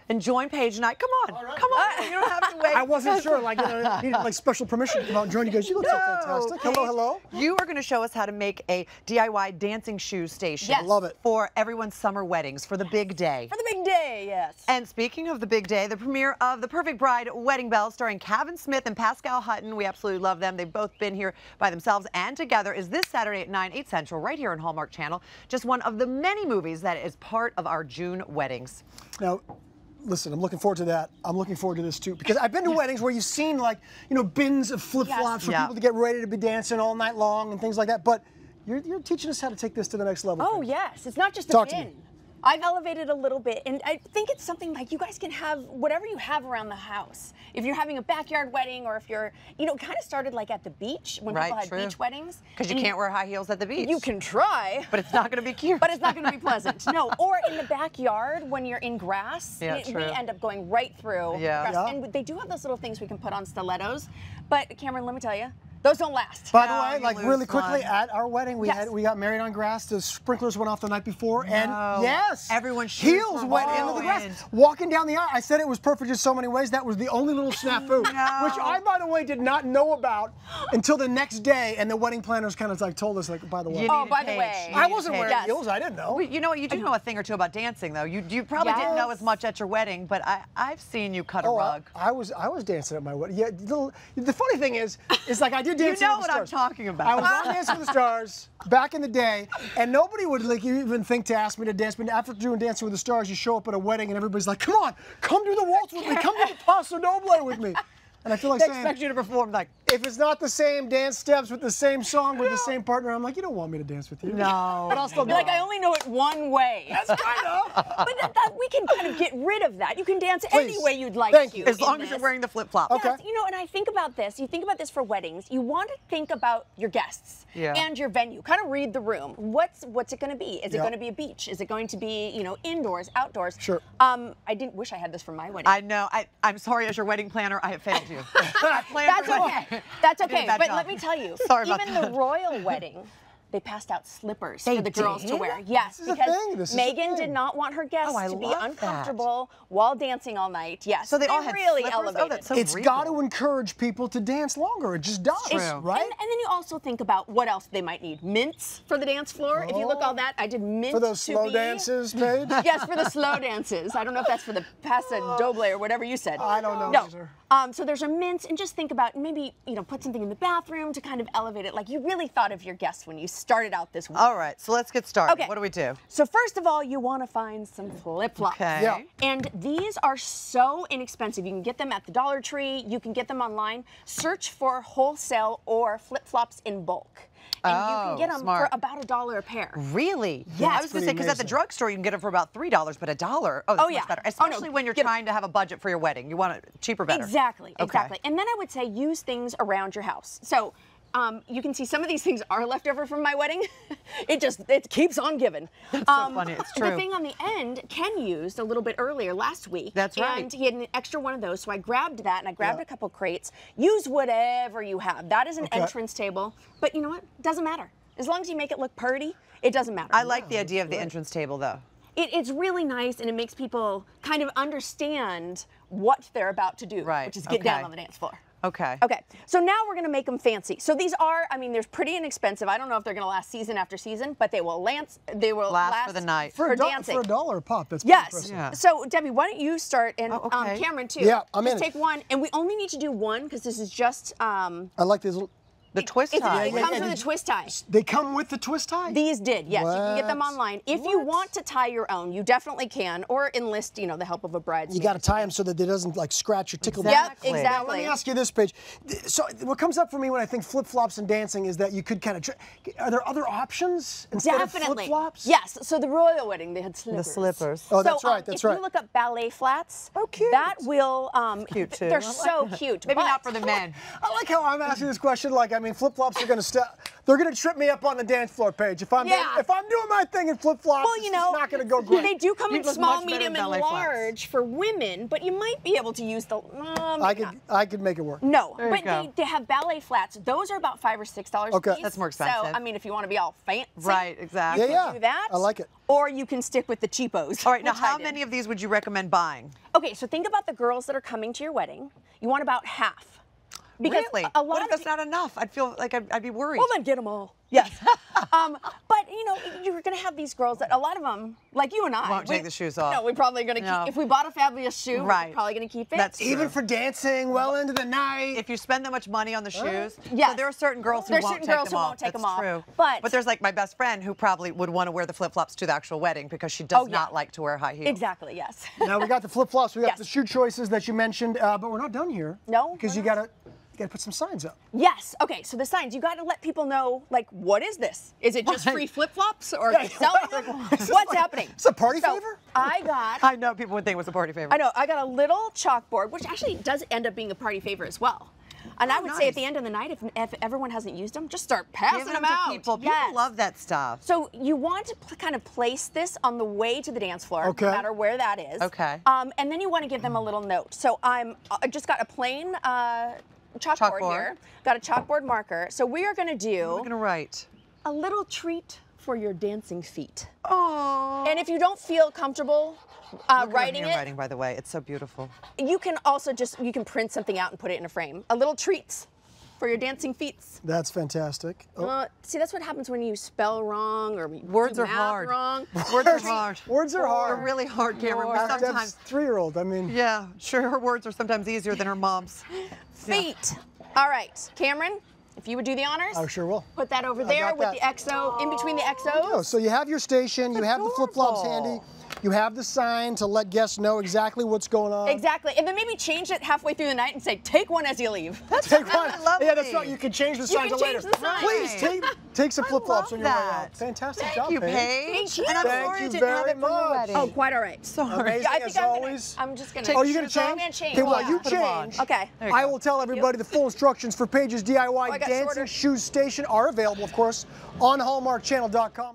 and join Paige and I. Come on, right. come on. You don't have to wait. I wasn't sure, like, I needed like special permission to come out and join you guys. You look so fantastic. Hello, hello. You are going to show us how to make a DIY dancing shoe station. Yes. I love it. For everyone's summer weddings, for the big day. For the big day, yes. And speaking of the big day, the premiere of The Perfect Bride Wedding Bells, starring Kevin Smith and Pascal Hutton. We absolutely love them. They've both been here by themselves and together. Is this Saturday at 9, 8 Central, right here on Hallmark Channel. Just one of the many movies that is part of our June weddings. Now, listen, I'm looking forward to that. I'm looking forward to this too, because I've been to weddings where you've seen, like, you know, bins of flip-flops for people to get ready to be dancing all night long and things like that. But you're teaching us how to take this to the next level. Oh, yes. It's not just a Talk to bin. me. I've elevated a little bit, and I think it's something like you guys can have whatever you have around the house. If you're having a backyard wedding, or if you're, you know, kind of started like at the beach when people had beach weddings. Because you can't wear high heels at the beach. You can try. But it's not going to be cute. But it's not going to be pleasant. No, or in the backyard when you're in grass. Yeah, we end up going right through grass. Yeah. And they do have those little things we can put on stilettos. But Cameron, let me tell you, those don't last. By the way, like really quickly, one. at our wedding, we got married on grass. The sprinklers went off the night before, and yes, everyone's heels went into the grass. Walking down the aisle, I said it was perfect in so many ways. That was the only little snafu, which I, by the way, did not know about until the next day. And the wedding planners kind of like told us, like, by the way, by the way, I wasn't wearing heels. I didn't know. Well, you know what? You do know a thing or two about dancing, though. You probably didn't know as much at your wedding, but I've seen you cut a rug. I was dancing at my wedding. Yeah, the funny thing is like I did dance. You know what I'm talking about. I was on Dancing with the Stars back in the day, and nobody would like even think to ask me to dance. But after doing Dancing with the Stars, you show up at a wedding, and everybody's like, "Come on, come do the waltz with me. Come do the Paso Doble with me." And I feel like they saying, expect you to perform like, if it's not the same dance steps with the same song with the same partner, I'm like, you don't want me to dance with you. No. But I'll still do like, I only know it one way. That's kind of. But we can kind of get rid of that. You can dance any way you'd like to. As long as you're wearing the flip-flop. Okay. Yes, you know, and I think about this. You think about this for weddings. You want to think about your guests and your venue. Kind of read the room. What's it going to be? Is it going to be a beach? Is it going to be, you know, indoors, outdoors? Sure. I didn't wish I had this for my wedding. I know. I'm sorry, as your wedding planner, I have failed you. That's okay. That's okay. But let me tell you, Sorry even the royal wedding, they passed out slippers for the girls to wear. Yes, This is because a thing. This is Megan a thing. did not want her guests I to be love uncomfortable while dancing all night. Yes, So they all had really slippers? Oh, elevated. that's so It's regal. got to encourage people to dance longer. It just does, right? And then you also think about what else they might need. Mints for the dance floor. If you look all that, I did mint For those to slow be- dances, Paige? Yes, for the slow dances. I don't know if that's for the Paso Doble or whatever you said. I don't know No. either. So there's a mint, and just think about maybe, you know, put something in the bathroom to kind of elevate it. Like you really thought of your guests when you started out this week. All right, so let's get started. Okay. What do we do? So first of all, you want to find some flip-flops. Okay. Yeah. And these are so inexpensive. You can get them at the Dollar Tree. You can get them online. Search for wholesale or flip-flops in bulk. And you can get them for about $1 a pair. Really? Yes. I was going to say, because at the drugstore you can get them for about $3, but $1, that's much better. Especially when you're trying to have a budget for your wedding. You want it cheaper, better. Exactly, exactly. And then I would say use things around your house. So you can see some of these things are left over from my wedding. It keeps on giving. That's so funny, it's true. The thing on the end, Ken used a little bit earlier last week. That's right. And he had an extra one of those, so I grabbed that and I grabbed a couple crates. Use whatever you have. That is an entrance table, but you know what? Doesn't matter. As long as you make it look pretty, it doesn't matter. I like the idea of the entrance table, though. It's really nice, and it makes people kind of understand what they're about to do, which is get down on the dance floor. Okay. Okay, so now we're gonna make them fancy. So these are, I mean, they're pretty inexpensive. I don't know if they're gonna last season after season, but they will last for the night. for dancing. For $1 a pop, that's Yes. impressive. Yeah. So Debbie, why don't you start, and Cameron too. Yeah, I'm in Just it. take one, and we only need to do one because this is just. I like these little. The twist tie. It comes with a twist tie. They come with the twist tie? These did, yes. You can get them What? online. If you want to tie your own, you definitely can, or enlist, you know, the help of a bridesmaid. You got to tie them so that it doesn't like scratch or tickle. Yep, Now, exactly. let me ask you this, Paige. So what comes up for me when I think flip-flops and dancing is that you could kind of. Are there other options instead of flip-flops? Yes. So the royal wedding, they had slippers. The slippers. Oh, that's so, right. That's if right. you look up ballet flats, cute. that will. Cute too. They're so cute. Maybe but not for the men. I like how I'm asking this question like I'm mean, flip-flops are going to they're going to trip me up on the dance floor, Paige. If I'm doing my thing in flip-flops, well, you know, it's not going to go great. They do come in small, medium, and large for women, but you might be able to use the. I could make it work. No, but they have ballet flats. Those are about $5 or $6 a piece. That's more expensive. So I mean, if you want to be all fancy, right? Exactly. You can do that. I like it. Or you can stick with the cheapos. All right, now how many of these would you recommend buying? Okay, so think about the girls that are coming to your wedding. You want about half. Because really? a lot what if of that's not enough? I'd feel like I'd be worried. Well, then get them all. Yes. But you know, you're going to have these girls that a lot of them, like you and I, won't take the shoes off. No, we're probably going to keep. If we bought a fabulous shoe, we're probably going to keep it. That's even for dancing well into the night. If you spend that much money on the shoes, yes. So there are certain girls who won't take them off. True. But Exactly. Yes. Now we got the flip-flops. We got the shoe choices that you mentioned, but we're not done here. No. Because you got to put some signs up. Yes. Okay. So the signs, you got to let people know, like, what is this? Is it just free flip-flops or selling them? What's happening? It's a party favor? I know people would think it was a party favor. I know. I got a little chalkboard, which actually does end up being a party favor as well. And I would say at the end of the night, if everyone hasn't used them, just start passing them out. To people. People love that stuff. So you want to kind of place this on the way to the dance floor, no matter where that is. Okay. And then you want to give them a little note. So I just got a plain chalkboard here. Got a chalkboard marker. So we are going to do. We're going to write a little treat for your dancing feet. Oh. And if you don't feel comfortable writing it, writing, by the way, it's so beautiful. you can also you can print something out and put it in a frame. A little treats for your dancing feet. That's fantastic. See, that's what happens when you spell wrong or words are hard. Wrong. Words are hard. Words are hard. They're really hard, Cameron. Sometimes 3-year-old. I mean. Yeah, sure. Her words are sometimes easier than her mom's. Feet. All right, Cameron. If you would do the honors. I sure will. Put that over there with the XO, in between the XOs. So you have your station, you have the flip-flops handy, you have the sign to let guests know exactly what's going on. Exactly, and then maybe change it halfway through the night and say, take one as you leave. Take one. Lovely. Yeah, that's right. You can change the sign to later. Please take some flip-flops on your way out. Fantastic job, Paige. Thank you. And I'm sorry I didn't have it for your wedding. Oh, quite all right. Sorry. Amazing I think as always. I'm just gonna. Oh, you're gonna change? I'm gonna change. Okay, well, you change. Okay. I will tell everybody the full instructions for Paige's DIY dancing shoes station are available, of course, on HallmarkChannel.com.